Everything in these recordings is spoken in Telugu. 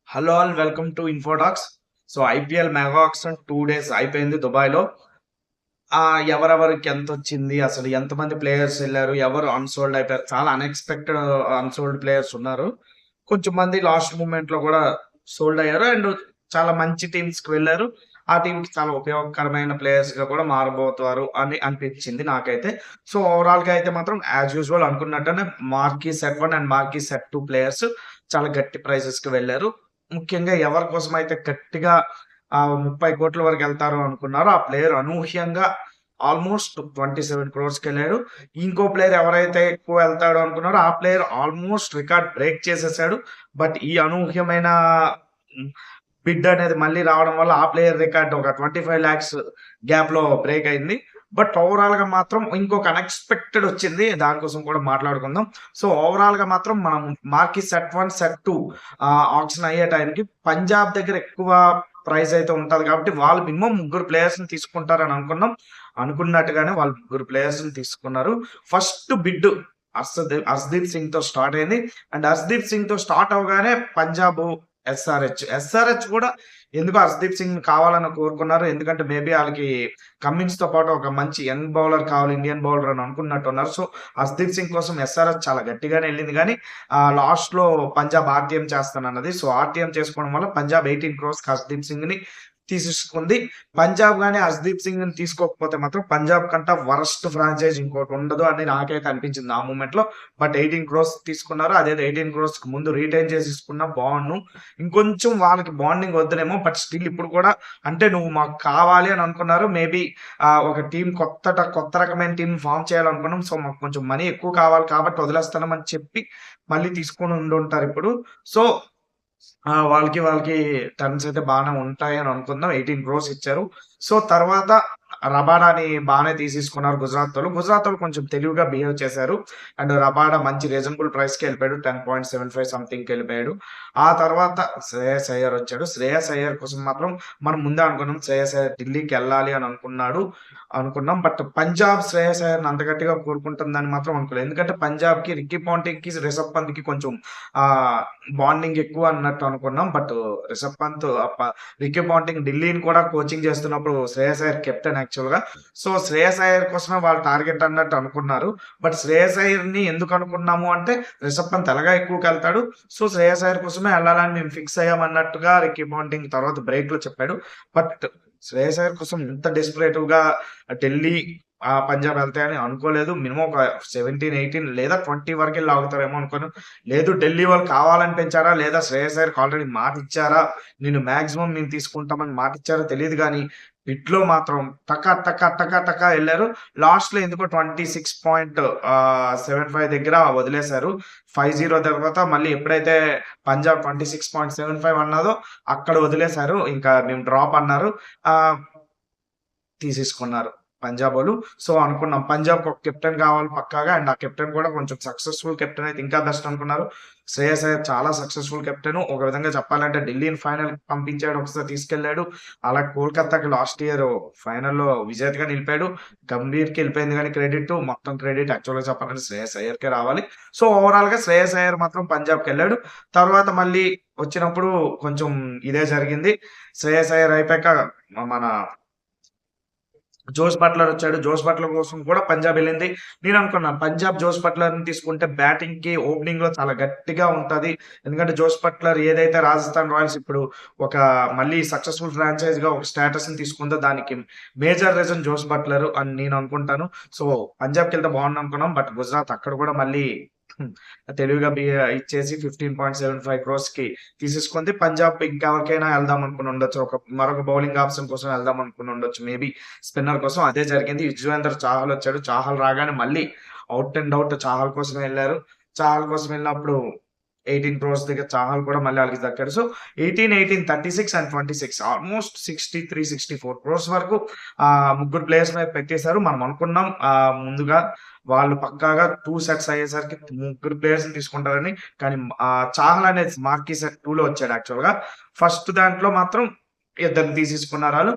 Hello all welcome to Infotalks. So IPL mega auction 2 days అయిపోయింది దుబాయ్‌లో. ఎవరెవరికి ఎంతొచ్చింది? అసలు ఎంతమంది ప్లేయర్స్ ఎళ్లారు? ఎవరు అన్‌సోల్డ్ అయిపోయారు? చాలా అన్‌ఎక్స్‌పెక్టెడ్ అన్‌సోల్డ్ ప్లేయర్స్ ఉన్నారు. కొంచెం మంది లాస్ట్ మూమెంట్‌లో గూడా సోల్డ్ అయ్యారు. అండ్ చాలా మంచి టీమ్స్‌కి వెళ్లారు. ఆ టీమ్‌కి చాలా ఉపయోగకరమైన ప్లేయర్స్‌గా కూడా మారబోతారు అని అనిపించింది నాకైతే. సో ఓవరాల్‌గా అయితే మాత్రం యాస్ యూజువల్ అనుకున్నట్టుగానే marquee set 1 and marquee set 2 players చాలా గట్టి ప్రైజెస్‌కి వెళ్లారు. ముఖ్యంగా ఎవరి కోసమైతే గట్టిగా 30,00,00,000 వరకు ఎళ్తారు అనుకున్నారో, ఆ ప్లేయర్ అనూహ్యంగా ఆల్‌మోస్ట్ 27 క్రోర్స్‌కెళ్ళాడు. ఇంకో ప్లేయర్ ఎవరైతే ఎక్కువ వెళ్తాడో అనుకున్నారో, ఆ ప్లేయర్ ఆల్‌మోస్ట్ రికార్డ్ బ్రేక్ చేసేసాడు. బట్ ఈ అనూహ్యమైన హ్మ్, బిడ్ అనేది మళ్ళీ రావడం వల్ల ఆ ప్లేయర్ రికార్డ్ ఒక 25,00,000 గ్యాప్‌లో బ్రేక్ అయింది. బట్ ఓవరాల్‌గా మాత్రం ఇంకొక అన్‌ఎక్స్‌పెక్టెడ్ వచ్చింది. దానికోసం కూడా మాట్లాడుకుందాం. సో ఓవరాల్‌గా మాత్రం మనం మార్కి సెట్ 1, సెట్ 2 ఆక్షన్ అయ్యే టైంకి పంజాబ్ దగ్గర ఎక్కువ ప్రైస్ అయితే ఉంటది కాబట్టి వాళ్ళు మినిమమ్ ముగ్గురు ప్లేయర్స్‌ని తీసుకుంటారని అనుకున్నాం. అనుకున్నట్టుగానే వాళ్ళు ముగ్గురు ప్లేయర్స్‌ని తీసుకున్నారు. ఫస్ట్ బిడ్ హర్షదీప్ సింగ్‌తో స్టార్ట్ అయింది. అండ్ హర్షదీప్ సింగ్‌తో స్టార్ట్ అవ్వగానే పంజాబ్ ఎస్ఆర్‌హెచ్ కూడా ఎందుకో హర్షదీప్ సింగ్‌ని కావాలని కోరుకున్నారు. ఎందుకంటే మేబీ ఆళ్ళకి కమిన్స్‌తో పాటు ఒక మంచి యంగ్ బౌలర్ కావాలి ఇండియన్ బౌలర్ అని అనుకున్నట్టున్నారు. సో హర్షదీప్ సింగ్ కోసం ఎస్ఆర్‌హెచ్ చాలా గట్టిగానే ఎళ్ళింది గానీ లాస్ట్‌లో పంజాబ్ ఆర్‌టీఎం చేస్తానన్నది. సో ఆర్‌టీఎం చేసుకోవడం వల్ల పంజాబ్ 18 క్రోర్స్‌కి హర్షదీప్ సింగ్‌ని తీసేసుకుంది. పంజాబ్ గాని హర్షదీప్ సింగ్‌ని తీసుకోకపోతే మాత్రం పంజాబ్ కంటా వరస్ట్ ఫ్రాంచైజ్ ఇంకోటి ఉండదు అని నాకైతే అనిపించింది ఆ మూమెంట్‌లో. బట్ 18 క్రోర్స్ తీసుకున్నారు. అదేదో 18 క్రోర్స్‌కి ముందు రిటైన్ చేసేసుకున్నా బావుండును. ఇంకొంచెం వాళ్ళకి బాండింగ్ వద్దునేమో. బట్ స్టిల్ ఇప్పుడు కూడా అంటే నువ్వు మాకు కావాలి అని అనుకున్నారు. మేబీ ఒక టీమ్ కొత్త రకమైన టీమ్ ఫార్మ్ చేయాలనుకున్నాం. సో మాకు కొంచెం మనీ ఎక్కువ కావాలి కాబట్టి వదిలేస్తున్నాం అని చెప్పి మళ్ళీ తీసుకొని ఉండుంటారిప్పుడు. సో వాళ్ళకి టర్మ్స్ అయితే బానే ఉంటాయని అనుకుందాం. 18 క్రోర్స్ ఇచ్చారు. సో తర్వాత రబాడాని బానే తీసేసుకున్నారు గుజరాతోళ్ళు. గుజరాతోళ్ళు కొంచెం తెలివిగా బిహేవ్ చేశారు. అండ్ రబాడా మంచి రీజనబుల్ ప్రైస్‌కి ఎళ్ళిపోయాడు. 10.75 సంథింగ్‌కెళ్ళిపోయాడు. ఆ తర్వాత శ్రేయస్ అయ్యర్ వచ్చాడు. శ్రేయస్ అయ్యర్ కోసం మాత్రం మనం ముందే అనుకున్నాం. శ్రేయస్ అయ్యర్ ఢిల్లీకెళ్ళాలి అని అనుకున్నాం. బట్ పంజాబ్ శ్రేయస్ అయ్యర్‌ని అంత గట్టిగా కోరుకుంటుందని మాత్రం అనుకోలేదు. ఎందుకంటే పంజాబ్‌కి రిక్కీ పాంటింగ్‌కి, రిషబ్ పంత్‌కి కొంచెం ఆహ్, బాండింగ్ ఎక్కువ అన్నట్టు అనుకున్నాం. But Rishabh Pant Ricky Ponting ఢిల్లీని కూడా కోచింగ్ చేస్తున్నప్పుడు శ్రేయస్ అయ్యర్ కెప్టెన్ యాక్చువల్‌గా. సో, శ్రేయస్ అయ్యర్ కోసమే వాళ్ళు టార్గెట్ అన్నట్టు అనుకున్నారు. బట్ శ్రేయస్ అయ్యర్‌ని ఎందుకు అనుకున్నాము అంటే రిషబ్ పంత్ ఎలాగా ఎక్కువకెళ్తాడు. సో, శ్రేయస్ అయ్యర్ కోసమే ఎళ్ళాలని మేము ఫిక్స్ అయ్యాం అన్నట్టుగా రికీ పాంటింగ్ తర్వాత బ్రేక్‌లో చెప్పాడు. బట్ శ్రేయస్ అయ్యర్ కోసం ఇంత డెస్పరేటివ్‌గా ఢిల్లీ పంజాబ్ ఎళ్తాయని అనుకోలేదు. మినిమమ్ ఒక 17, 18 లేదా 20 వరకెళ్ళి ఆగుతారేమో అనుకోను. లేదు ఢిల్లీ వాళ్ళు కావాలని పెంచారా? లేదా శ్రేయస్ అయ్యర్‌కి ఆల్రెడీ మాటిచ్చారా? నిన్ను మాక్సిమం మేము తీసుకుంటామని మాటిచ్చారో తెలీదు గానీ, బిడ్‌లో మాత్రం టక ఎళ్లారు. లాస్ట్‌లో ఎందుకో 26.75 దగ్గర వదిలేశారు. 5-0 తర్వాత మళ్ళీ ఎప్పుడైతే పంజాబ్ 26.75 అన్నదో అక్కడ వదిలేశారు. ఇంకా మేము డ్రాప్ అన్నారు. ఆహ్ తీసేసుకున్నారు పంజాబోళ్ళు. సో, అనుకున్నాం పంజాబ్‌కి ఒక కెప్టెన్ కావాలి పక్కాగా. అండ్ ఆ కెప్టెన్ కూడా కొంచెం సక్సెస్‌ఫుల్ కెప్టెన్ అయితే ఇంకా బెస్ట్ అనుకున్నారు. శ్రేయస్ అయ్యర్ చాలా సక్సెస్‌ఫుల్ కెప్టెను. ఒక విధంగా చెప్పాలంటే ఢిల్లీని ఫైనల్‌కి పంపించాడు. ఒకసారి తీసుకెళ్ళాడు. అలా కోల్‌కత్తాకి లాస్ట్ ఇయర్ ఫైనల్‌లో విజేతగా నిలిపాడు. గంభీర్‌కి ఎళ్ళిపోయింది గానీ క్రెడిట్, మొత్తం క్రెడిట్ యాక్చువల్‌గా చెప్పాలంటే శ్రేయస్ అయ్యర్‌కే రావాలి. సో, ఓవరాల్‌గా శ్రేయస్ అయ్యర్ మాత్రం పంజాబ్‌కెళ్ళాడు. తర్వాత మళ్ళీ వచ్చినప్పుడు కొంచెం ఇదే జరిగింది. శ్రేయస్ అయ్యర్ అయిపోయాక మన జోస్ బట్లర్ వచ్చాడు. జోస్ బట్లర్ కోసం కూడా పంజాబ్ ఎళ్ళింది. నేననుకున్నాను పంజాబ్ జోస్ బట్లర్‌ని తీసుకుంటే బ్యాటింగ్‌కి, ఓపెనింగ్‌లో చాలా గట్టిగా ఉంటది. ఎందుకంటే జోస్ బట్లర్ ఏదైతే రాజస్థాన్ రాయల్స్ ఇప్పుడు ఒక మళ్ళీ సక్సెస్‌ఫుల్ ఫ్రాంచైజ్‌గా ఒక స్టేటస్‌ని తీసుకుందో దానికి మేజర్ రీజన్ జోస్ బట్లర్ అని నేను అనుకుంటాను. సో, పంజాబ్‌కెళ్తే బావుండనుకున్నాం. బట్ గుజరాత్ అక్కడ కూడా మళ్ళీ హ్మ్. తెలివిగా ఇచ్చేసి 15.75 క్రోర్స్‌కి తీసేసుకుంది. పంజాబ్ ఇంకెవరికైనా ఎళ్దాం అనుకుని ఉండొచ్చు. మరొక బౌలింగ్ ఆప్షన్ కోసం ఎళ్దాం అనుకుని ఉండొచ్చు మేబీ. స్పిన్నర్ కోసం అదే జరిగింది. యుజ్వేంద్ర చాహల్ వచ్చాడు. చాహల్ రాగానే మళ్ళీ ఔట్ అండ్ ఔట్ చాహల్ కోసమే ఎళ్లారు. చాహల్ కోసం ఎళ్ళినప్పుడు 18 క్రోర్స్ దగ్గర చాహల్ కూడా మళ్ళీ ఆళ్ళకి దక్కాడు. సో, 18, 36 అండ్ 26 ఆల్‌మోస్ట్ 63, 64 క్రోర్స్ వరకు ముగ్గురు ప్లేయర్స్ మీద పెట్టేసారు. మనం అనుకున్నాం ముందుగా వాళ్ళు పక్కాగా 2 సెట్స్ అయ్యేసరికి ముగ్గురు ప్లేయర్స్‌ని తీసుకుంటారని. కానీ చాహల్ అనేది మార్కీ సెట్ 2లో వచ్చాడు యాక్చువల్‌గా. ఫస్ట్ దాంట్లో మాత్రం ఇద్దరిని తీసేసుకున్నారాళ్ళు.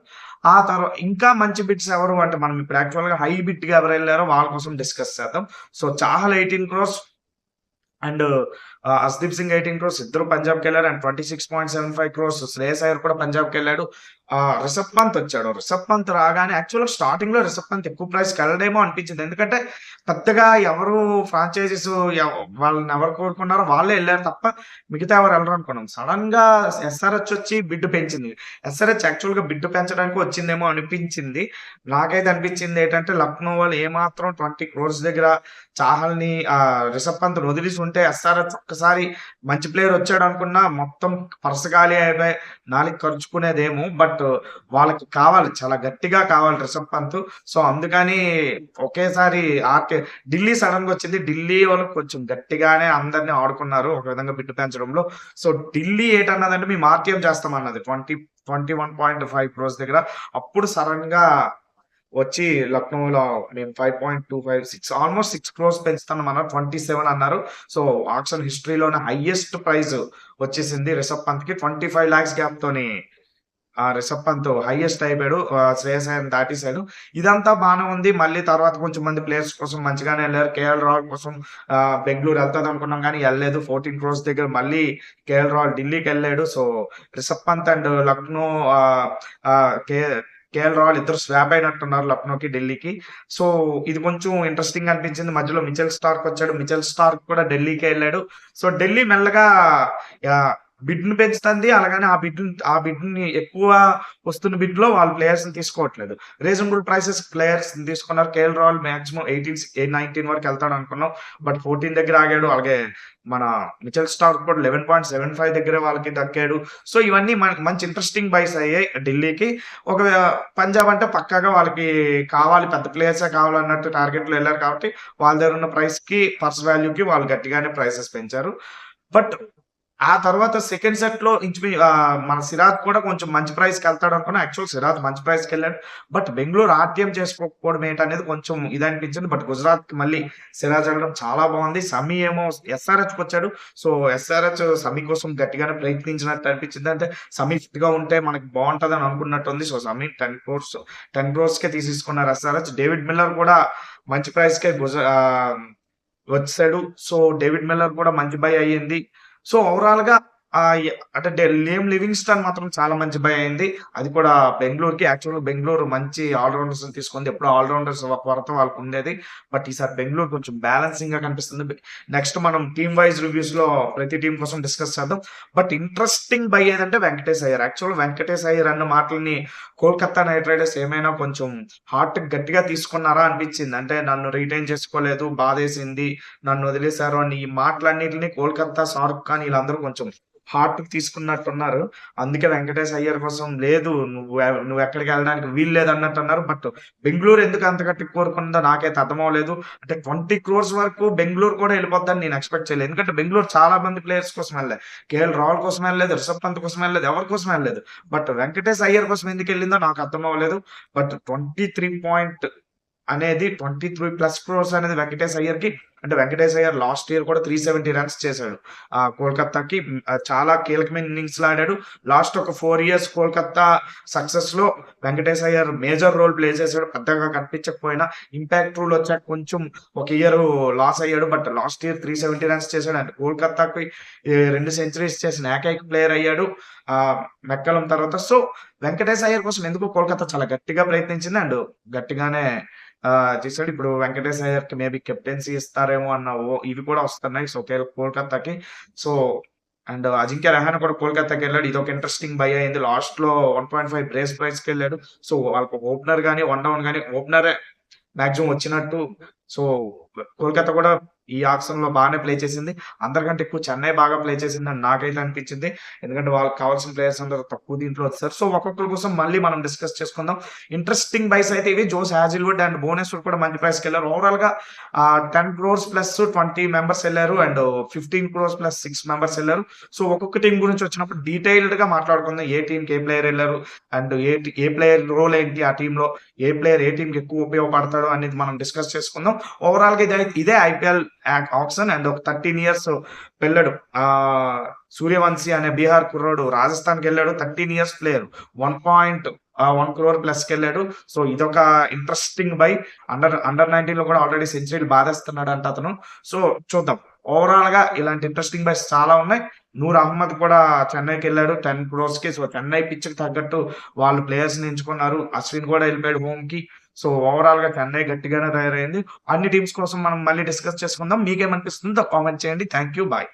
ఇంకా మంచి బిట్స్ ఎవరు అంటే మనం ఇప్పుడు యాక్చువల్‌గా హై బిట్‌గా ఎవరెళ్లారో వాళ్ళ కోసం డిస్కస్ చేద్దాం. సో, చాహల్ 18 క్రోర్స్ అండ్ హర్షదీప్ సింగ్ 18 క్రోర్స్ ఇద్దరు పంజాబ్కి వెళ్ళారు అండ్ 26.75 క్రోర్స్ శ్రేయస్ అయ్యర్ కూడా పంజాబ్కి వెళ్ళాడు. రిషబ్ పంత్ వచ్చాడు. రిషబ్ పంత్ రాగానే యాక్చువల్గా స్టార్టింగ్ లో రిషబ్ పంత్ ఎక్కువ ప్రైస్కి వెళ్ళడేమో అనిపించింది, ఎందుకంటే పెద్దగా ఎవరు ఫ్రాంచైజీస్ వాళ్ళని ఎవరు కోరుకున్నారో వాళ్ళే వెళ్ళారు తప్ప మిగతా ఎవరు వెళ్ళరు అనుకున్నాం. సడన్ గా ఎస్ఆర్హెచ్ వచ్చి బిడ్ పెంచింది. ఎస్ఆర్హెచ్ యాక్చువల్ గా బిడ్ పెంచడానికి వచ్చిందేమో అనిపించింది. నాకైతే అనిపించింది ఏంటంటే లక్నో వాళ్ళు ఏమాత్రం 20 crores దగ్గర చాహల్ని రిషబ్ పంత్ వదిలేసి ఉంటే ఎస్ఆర్హెచ్ ఒక్కసారి మంచి ప్లేయర్ వచ్చాడు అనుకున్నా మొత్తం పర్స్ ఖాళీ అయిపోయి నాలుగు ఖర్చుకునేదేమో. బట్ వాళ్ళకి కావాలి, చాలా గట్టిగా కావాలి రిషబ్ పంత్. సో అందుకని ఒకేసారి ఢిల్లీ సడన్ గా వచ్చింది. ఢిల్లీ వాళ్ళు కొంచెం గట్టిగానే అందరినీ ఆడుకున్నారు ఒక విధంగా బిడ్డు పెంచడంలో. సో ఢిల్లీ ఏంటన్నదంటే మేము ఆర్టీఎం చేస్తామన్నది 21.5 crores దగ్గర. అప్పుడు సడన్ గా వచ్చి లక్నోలో మేము 5.25 ఆల్మోస్ట్ 6 crores పెంచుతాం అన్నారు. 27 అన్నారు. సో ఆక్షన్ హిస్టరీలోనే హైయెస్ట్ ప్రైజ్ వచ్చేసింది రిషబ్ పంత్ కి. 25 lakhs గ్యాప్ తోని రిషబ్ పంత్ హైయెస్ట్ అయిపోయాడు. శ్రేయస్ అయ్యర్ దాటేశాడు. ఇదంతా బాగానే ఉంది. మళ్ళీ తర్వాత కొంచెం మంది ప్లేయర్స్ కోసం మంచిగానే వెళ్ళారు. కేఎల్ రాహుల్ కోసం బెంగళూరు వెళ్తుంది అనుకున్నాం కానీ వెళ్ళలేదు. 14 crores దగ్గర మళ్ళీ కేఎల్ రాహుల్ ఢిల్లీకి వెళ్ళాడు. So Rishabh Pant and Lucknow KL Rahul ఇద్దరు స్వాప్ అయినట్టున్నారు లక్నోకి ఢిల్లీకి. సో ఇది కొంచెం ఇంట్రెస్టింగ్ అనిపించింది. మధ్యలో మిచెల్ స్టార్క్ వచ్చాడు. మిచెల్ స్టార్క్ కూడా ఢిల్లీకి వెళ్ళాడు. సో ఢిల్లీ మెల్లగా బిడ్ ని పెంచుతుంది. అలాగని ఆ బిడ్ ని ఎక్కువ వస్తున్న బిడ్ లో వాళ్ళు ప్లేయర్స్ ని తీసుకోవట్లేదు. రీజనబుల్ ప్రైసెస్ ప్లేయర్స్ తీసుకున్నారు. కేఎల్ రాహుల్ మాక్సిమం 19 వరకు వెళ్తాడు అనుకున్నాం, బట్ 14 దగ్గర ఆగాడు. అలాగే మన మిచెల్ స్టార్క్ కూడా 11.75 దగ్గర వాళ్ళకి దక్కాడు. సో ఇవన్నీ మనకి మంచి ఇంట్రెస్టింగ్ బైస్ అయ్యాయి ఢిల్లీకి. ఒక పంజాబ్ అంటే పక్కాగా వాళ్ళకి కావాలి, పెద్ద ప్లేయర్సే కావాలన్నట్టు టార్గెట్ లో వెళ్ళారు కాబట్టి వాళ్ళ దగ్గర ఉన్న ప్రైస్ కి పర్స్ వాల్యూకి వాళ్ళు గట్టిగానే ప్రైసెస్ పెంచారు. బట్ ఆ తర్వాత సెకండ్ సెట్ లో మన సిరాజ్ కూడా కొంచెం మంచి ప్రైస్ కి వెళ్తాడు అనుకున్నా. యాక్చువల్ సిరాజ్ మంచి ప్రైస్ కి వెళ్ళాడు. బట్ బెంగళూరు ఆర్టీఎం చేసుకోకపోవడం ఏంటనేది కొంచెం ఇది అనిపించింది. బట్ గుజరాత్ కి మళ్ళీ సిరాజ్ వెళ్ళడం చాలా బాగుంది. సమీ ఏమో ఎస్ఆర్హెచ్ కి వచ్చాడు. సో ఎస్ఆర్హెచ్ సమీ కోసం గట్టిగానే ప్రయత్నించినట్టు అనిపించింది. అంటే సమీ ఫిట్ గా ఉంటే మనకి బాగుంటది అని అనుకున్నట్టుంది. సో సమీ 10 crores కే తీసేసుకున్నారు ఎస్ఆర్హెచ్. డేవిడ్ మిల్లర్ కూడా మంచి ప్రైస్ కే వచ్చాడు. సో డేవిడ్ మిల్లర్ కూడా మంచి బై అయ్యింది. సో ఓవరాల్ గా అంటే లియామ్ లివింగ్స్టన్ మాత్రం చాలా మంచి బై అయింది. అది కూడా బెంగళూరుకి. యాక్చువల్ బెంగళూరు మంచి ఆల్రౌండర్స్ తీసుకుంది. ఎప్పుడు ఆల్రౌండర్స్ కొరత వాళ్ళకు ఉండేది. బట్ ఈసారి బెంగళూరు కొంచెం బ్యాలెన్సింగ్ గా కనిపిస్తుంది. నెక్స్ట్ మనం టీమ్ వైజ్ రివ్యూస్ లో ప్రతి టీం కోసం డిస్కస్ చేద్దాం. బట్ ఇంట్రెస్టింగ్ బై ఏదంటే వెంకటేష్ అయ్యర్. యాక్చువల్ వెంకటేష్ అయ్యర్ అన్న మాటలని కోల్కతా నైట్ రైడర్స్ ఏమైనా కొంచెం హార్ట్ గట్టిగా తీసుకున్నారా అనిపించింది. అంటే నన్ను రిటైన్ చేసుకోలేదు, బాధేసింది, నన్ను వదిలేశారు అని ఈ మాటలన్నింటినీ కోల్కతా, షారుఖ్ ఖాన్ వీళ్ళందరూ కొంచెం హార్ట్ తీసుకున్నట్టున్నారు. అందుకే వెంకటేష్ అయ్యర్ కోసం లేదు, నువ్వు ఎక్కడికి వెళ్ళడానికి వీలు లేదు అన్నట్టు అన్నారు. బట్ బెంగళూరు ఎందుకు అంత గట్టి కోరుకుందో నాకైతే అర్థం అవ్వలేదు. అంటే 20 crores వరకు బెంగళూరు కూడా వెళ్ళిపోద్దని నేను ఎక్స్పెక్ట్ చేయలేదు. ఎందుకంటే బెంగళూరు చాలా మంది ప్లేయర్స్ కోసం వెళ్ళలేదు. కేఎల్ రాహుల్ కోసం వెళ్ళలేదు, రిషబ్ పంత్ కోసం వెళ్ళలేదు, ఎవరి కోసం వెళ్ళలేదు. బట్ వెంకటేష్ అయ్యర్ కోసం ఎందుకు వెళ్ళిందో నాకు అర్థం అవ్వలేదు. బట్ 23+ crores అనేది వెంకటేష్ అయ్యర్ కి. అంటే వెంకటేష్ అయ్యర్ లాస్ట్ ఇయర్ కూడా 370 runs చేశాడు కోల్కతాకి. చాలా కీలకమైన ఇన్నింగ్స్ ఆడాడు. లాస్ట్ ఒక 4 years కోల్కతా సక్సెస్ లో Venkatesh Iyer major role play చేశాడు. పెద్దగా కనిపించకపోయినా ఇంపాక్ట్ రూల్ వచ్చాక కొంచెం ఒక ఇయర్ లాస్ అయ్యాడు. బట్ లాస్ట్ ఇయర్ 370 runs చేశాడు. అంటే కోల్కతాకి 2 centuries చేసిన ఏకైక ప్లేయర్ అయ్యాడు మెక్కలం తర్వాత. సో వెంకటేష్ అయ్యర్ కోసం ఎందుకు కోల్కతా చాలా గట్టిగా ప్రయత్నించింది అండ్ గట్టిగానే చేశాడు. ఇప్పుడు వెంకటేష్ అయ్యర్ కి మేబీ కెప్టెన్సీ ఇస్తారేమో అన్న ఇవి కూడా వస్తున్నాయి. సో కోల్కతాకి. సో అండ్ అజింక్య రహానే కూడా కోల్కతాకి వెళ్ళాడు. ఇది ఒక ఇంట్రెస్టింగ్ బై అయింది. లాస్ట్ లో 1.5 బ్రేస్ ప్రైస్ కి వెళ్ళాడు. సో వాళ్ళకి ఓపెనర్ గానీ 1 down గానీ ఓపెనరే మాక్సిమం వచ్చినట్టు. సో కోల్కతా కూడా ఈ ఆక్షన్ లో బాగానే ప్లే చేసింది. అందరికంటే ఎక్కువ చెన్నై బాగా ప్లే చేసింది అని నాకైతే అనిపించింది. ఎందుకంటే వాళ్ళకి కావాల్సిన ప్లేయర్స్ అందరూ తక్కువ దీంట్లో వచ్చారు. సో ఒక్కొక్కరి కోసం మళ్ళీ మనం డిస్కస్ చేసుకుందాం. ఇంట్రెస్టింగ్ బైస్ అయితే ఇవి. జోస్ హాజిల్వుడ్ అండ్ భువనేశ్వర్ కూడా మంచి ప్రైస్కి వెళ్ళారు. ఓవరాల్ గా 10 crores ప్లస్ 20 members వెళ్ళారు అండ్ 15 crores ప్లస్ 6 members వెళ్ళారు. సో ఒక్కొక్క టీం గురించి వచ్చినప్పుడు డీటెయిల్డ్ గా మాట్లాడుకుందాం. ఏ టీం కి ఏ ప్లేయర్ వెళ్ళారు అండ్ ఏ ప్లేయర్ రోల్ ఏంటి, ఆ టీంలో ఏ ప్లేయర్ ఏ టీంకి ఎక్కువ ఉపయోగపడతాడు అనేది మనం డిస్కస్ చేసుకుందాం. ఓవరాల్ గా ఇదే ఐపీఎల్ ఆప్షన్. అండ్ ఒక 13 years వెళ్ళాడు సూర్యవంశీ అనే బీహార్ కుర్రాడు రాజస్థాన్ కి వెళ్ళాడు. 13 years ప్లేయర్ 1.1 crore ప్లస్ కి వెళ్ళాడు. సో ఇదొక ఇంట్రెస్టింగ్ బై. అండర్ 19 లో కూడా ఆల్రెడీ సెంచరీలు బాధేస్తున్నాడు అంట అతను. సో చూద్దాం. ఓవరాల్ గా ఇలాంటి ఇంట్రెస్టింగ్ బైస్ చాలా ఉన్నాయి. నూర్ అహ్మద్ కూడా చెన్నైకి వెళ్ళాడు 10 crores కి. సో చెన్నై పిచ్ కి తగ్గట్టు వాళ్ళు ప్లేయర్స్ ని ఎంచుకున్నారు. అశ్విన్ కూడా వెళ్ళిపోయాడు హోమ్ కి. సో ఓవరాల్ గా చెన్నై గట్టిగానే తయారైంది. అన్ని టీమ్స్ కోసం మనం మళ్ళీ డిస్కస్ చేసుకుందాం. మీకేమనిపిస్తుందో కామెంట్ చేయండి. Thank you. బాయ్.